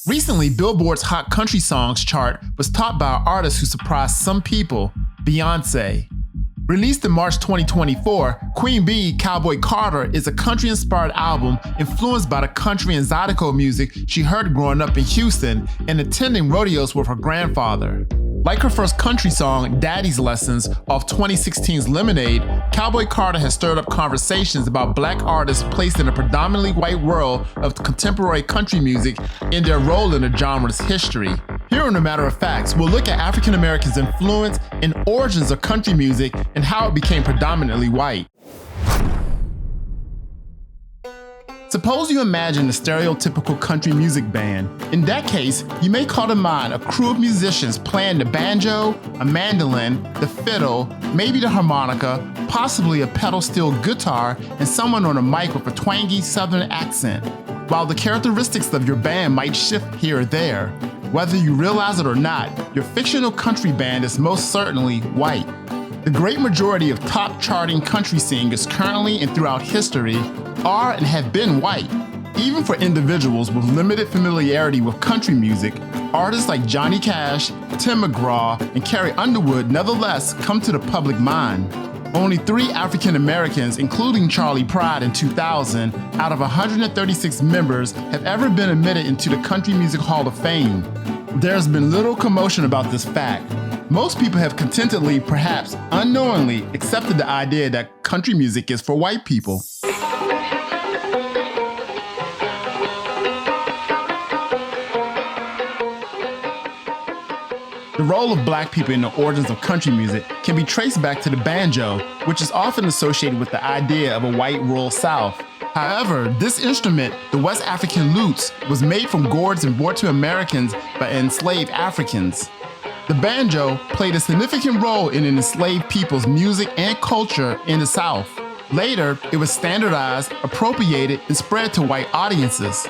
Recently, Billboard's Hot Country Songs chart was topped by an artist who surprised some people, Beyonce. Released in March 2024, Queen Bee, Cowboy Carter is a country-inspired album influenced by the country and zydeco music she heard growing up in Houston and attending rodeos with her grandfather. Like her first country song, Daddy's Lessons, off 2016's Lemonade, Cowboy Carter has stirred up conversations about black artists placed in a predominantly white world of contemporary country music and their role in the genre's history. Here on Matter of Factx, we'll look at African Americans' influence and origins of country music and how it became predominantly white. Suppose you imagine a stereotypical country music band. In that case, you may call to mind a crew of musicians playing the banjo, a mandolin, the fiddle, maybe the harmonica, possibly a pedal steel guitar, and someone on a mic with a twangy southern accent. While the characteristics of your band might shift here or there, whether you realize it or not, your fictional country band is most certainly white. The great majority of top charting country singers currently and throughout history are and have been white. Even for individuals with limited familiarity with country music, artists like Johnny Cash, Tim McGraw, and Carrie Underwood nevertheless come to the public mind. Only 3 African Americans, including Charlie Pride in 2000, out of 136 members have ever been admitted into the Country Music Hall of Fame. There's been little commotion about this fact. Most people have contentedly, perhaps unknowingly, accepted the idea that country music is for white people. The role of black people in the origins of country music can be traced back to the banjo, which is often associated with the idea of a white rural South. However, this instrument, the West African lutes, was made from gourds and brought to Americans by enslaved Africans. The banjo played a significant role in enslaved people's music and culture in the South. Later, it was standardized, appropriated, and spread to white audiences.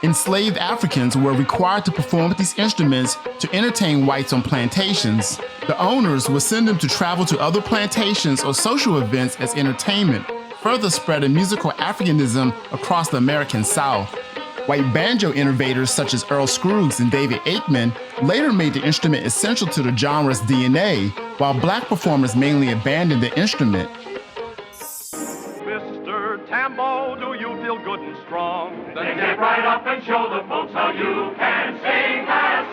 Enslaved Africans were required to perform with these instruments to entertain whites on plantations. The owners would send them to travel to other plantations or social events as entertainment, further spreading musical Africanism across the American South. White banjo innovators such as Earl Scruggs and David Aikman later made the instrument essential to the genre's DNA, while black performers mainly abandoned the instrument. Mr. Tambo, do you feel good and strong? Then get right up and show the folks how you can sing that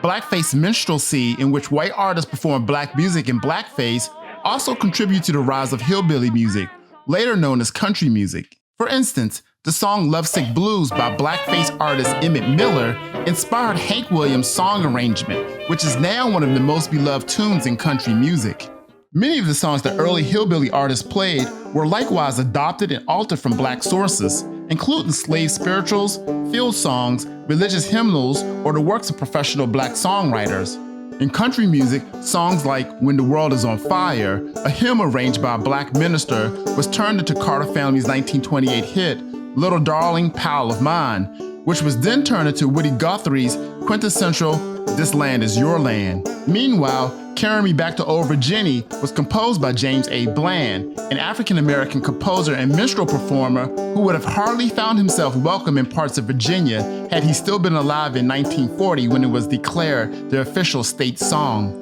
song. Blackface minstrelsy, in which white artists perform black music in blackface, also contribute to the rise of hillbilly music, later known as country music. For instance, the song Lovesick Blues by blackface artist Emmett Miller inspired Hank Williams' song arrangement, which is now one of the most beloved tunes in country music. Many of the songs that early hillbilly artists played were likewise adopted and altered from black sources, including slave spirituals, field songs, religious hymnals, or the works of professional black songwriters. In country music, songs like When the World is on Fire, a hymn arranged by a black minister, was turned into Carter Family's 1928 hit, Little Darling Pal of Mine, which was then turned into Woody Guthrie's quintessential This Land is Your Land. Meanwhile, Carry Me Back to Old Virginia was composed by James A. Bland, an African-American composer and minstrel performer who would have hardly found himself welcome in parts of Virginia had he still been alive in 1940 when it was declared the official state song.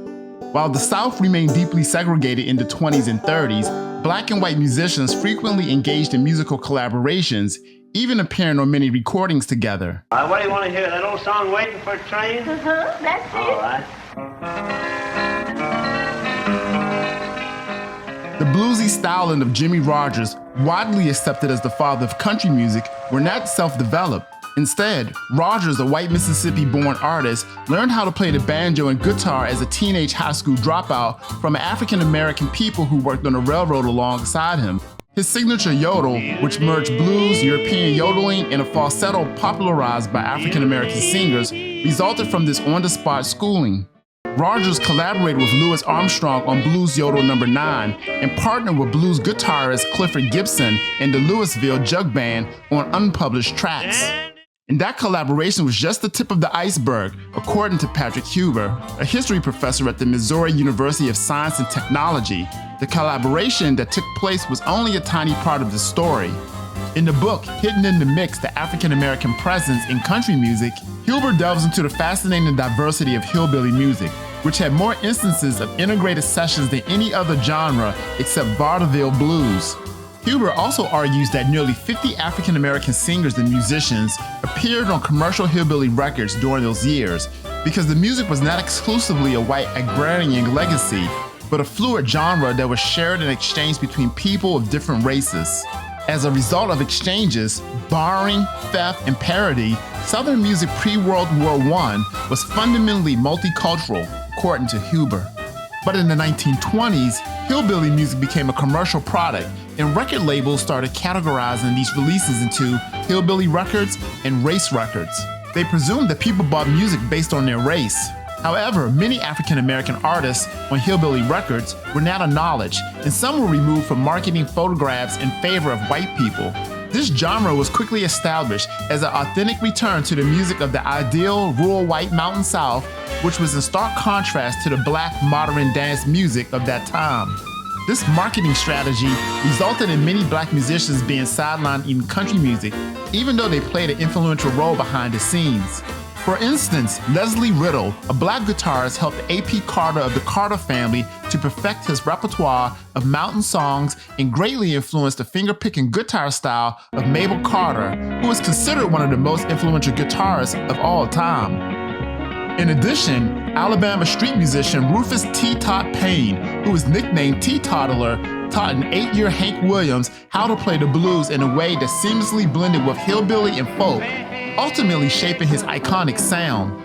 While the South remained deeply segregated in the 20s and 30s, black and white musicians frequently engaged in musical collaborations, even appearing on many recordings together. What do you want to hear? That old song, Waiting for a Train? That's it. All right. The bluesy styling of Jimmie Rodgers, widely accepted as the father of country music, were not self-developed. Instead, Rodgers, a white Mississippi-born artist, learned how to play the banjo and guitar as a teenage high school dropout from African-American people who worked on the railroad alongside him. His signature yodel, which merged blues, European yodeling, and a falsetto popularized by African-American singers, resulted from this on-the-spot schooling. Rodgers collaborated with Louis Armstrong on Blues Yodel No. 9 and partnered with blues guitarist Clifford Gibson and the Louisville Jug Band on unpublished tracks. And that collaboration was just the tip of the iceberg, according to Patrick Huber, a history professor at the Missouri University of Science and Technology. The collaboration that took place was only a tiny part of the story. In the book, Hidden in the Mix, the African-American Presence in Country Music, Huber delves into the fascinating diversity of hillbilly music, which had more instances of integrated sessions than any other genre except vaudeville blues. Huber also argues that nearly 50 African-American singers and musicians appeared on commercial hillbilly records during those years, because the music was not exclusively a white agrarian legacy, but a fluid genre that was shared and exchanged between people of different races. As a result of exchanges, borrowing, theft, and parody, Southern music pre-World War I was fundamentally multicultural, according to Huber. But in the 1920s, hillbilly music became a commercial product, and record labels started categorizing these releases into hillbilly records and race records. They presumed that people bought music based on their race. However, many African-American artists on hillbilly records were not acknowledged, and some were removed from marketing photographs in favor of white people. This genre was quickly established as an authentic return to the music of the ideal rural white mountain South, which was in stark contrast to the black modern dance music of that time. This marketing strategy resulted in many black musicians being sidelined in country music, even though they played an influential role behind the scenes. For instance, Lesley Riddle, a black guitarist, helped A.P. Carter of the Carter family to perfect his repertoire of mountain songs and greatly influenced the finger-picking guitar style of Maybelle Carter, who is considered one of the most influential guitarists of all time. In addition, Alabama street musician Rufus T. Tot Payne, who was nicknamed Teetotaler, taught an 8-year Hank Williams how to play the blues in a way that seamlessly blended with hillbilly and folk, ultimately shaping his iconic sound.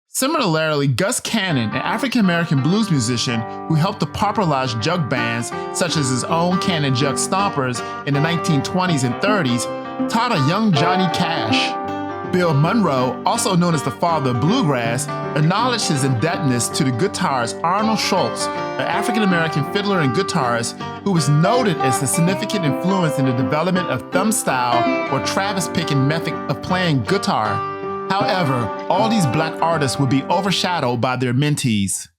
Similarly, Gus Cannon, an African-American blues musician who helped to popularize jug bands such as his own Cannon Jug Stompers in the 1920s and 30s, taught a young Johnny Cash. Bill Monroe, also known as the father of bluegrass, acknowledged his indebtedness to the guitarist Arnold Schultz, an African-American fiddler and guitarist who was noted as a significant influence in the development of thumb style or Travis-picking method of playing guitar. However, all these black artists would be overshadowed by their mentees.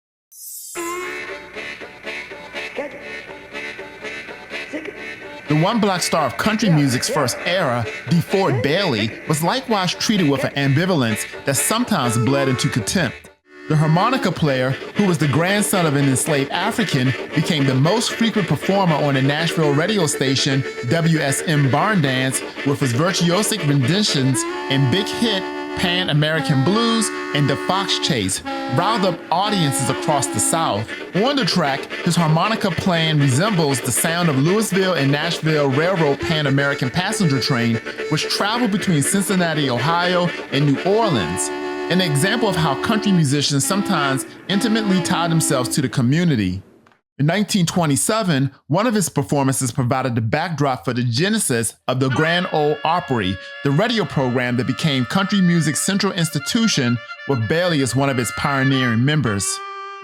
The one black star of country music's first era, DeFord Bailey, was likewise treated with an ambivalence that sometimes bled into contempt. The harmonica player, who was the grandson of an enslaved African, became the most frequent performer on the Nashville radio station WSM Barn Dance with his virtuosic renditions and big hit Pan American Blues and The Fox Chase, riled up audiences across the South. On the track, his harmonica playing resembles the sound of Louisville and Nashville Railroad Pan American passenger train, which traveled between Cincinnati, Ohio, and New Orleans. An example of how country musicians sometimes intimately tie themselves to the community. In 1927, one of his performances provided the backdrop for the genesis of the Grand Ole Opry, the radio program that became country music's central institution, with Bailey as one of its pioneering members.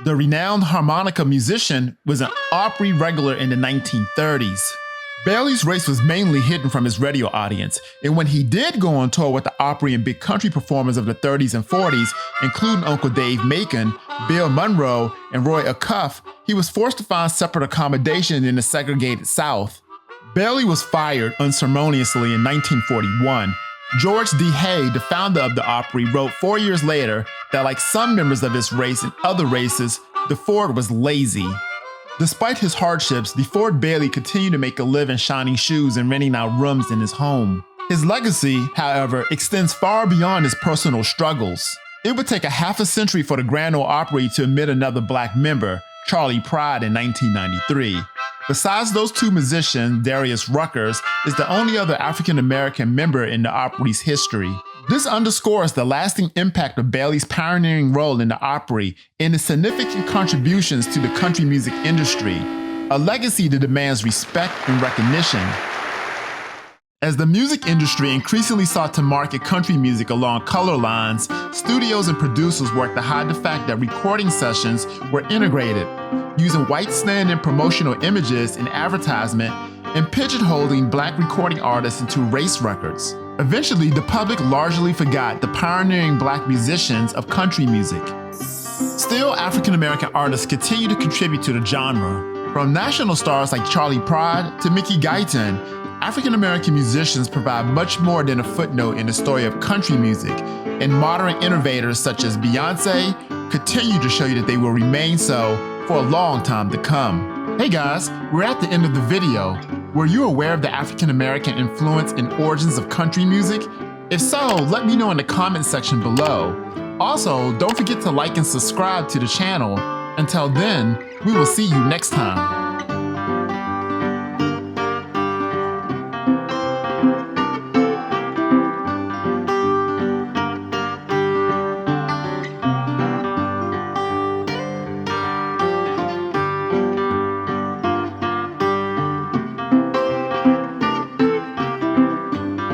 The renowned harmonica musician was an Opry regular in the 1930s. Bailey's race was mainly hidden from his radio audience, and when he did go on tour with the Opry and big country performers of the 30s and 40s, including Uncle Dave Macon, Bill Monroe, and Roy Acuff, he was forced to find separate accommodation in the segregated South. Bailey was fired unceremoniously in 1941. George D. Hay, the founder of the Opry, wrote 4 years later that, like some members of his race and other races, DeFord was lazy. Despite his hardships, DeFord Bailey continued to make a living shining shoes and renting out rooms in his home. His legacy, however, extends far beyond his personal struggles. It would take a half a century for the Grand Ole Opry to admit another black member, Charlie Pride, in 1993. Besides those two musicians, Darius Ruckers is the only other African-American member in the Opry's history. This underscores the lasting impact of Bailey's pioneering role in the Opry and his significant contributions to the country music industry, a legacy that demands respect and recognition. As the music industry increasingly sought to market country music along color lines, studios and producers worked to hide the fact that recording sessions were integrated, using white stand-in promotional images in advertisement and pigeonholing black recording artists into race records. Eventually, the public largely forgot the pioneering black musicians of country music. Still, African-American artists continue to contribute to the genre. From national stars like Charlie Pride to Mickey Guyton, African American musicians provide much more than a footnote in the story of country music, and modern innovators such as Beyonce continue to show you that they will remain so for a long time to come. Hey guys, we're at the end of the video. Were you aware of the African American influence and origins of country music? If so, let me know in the comment section below. Also, don't forget to like and subscribe to the channel. Until then, we will see you next time.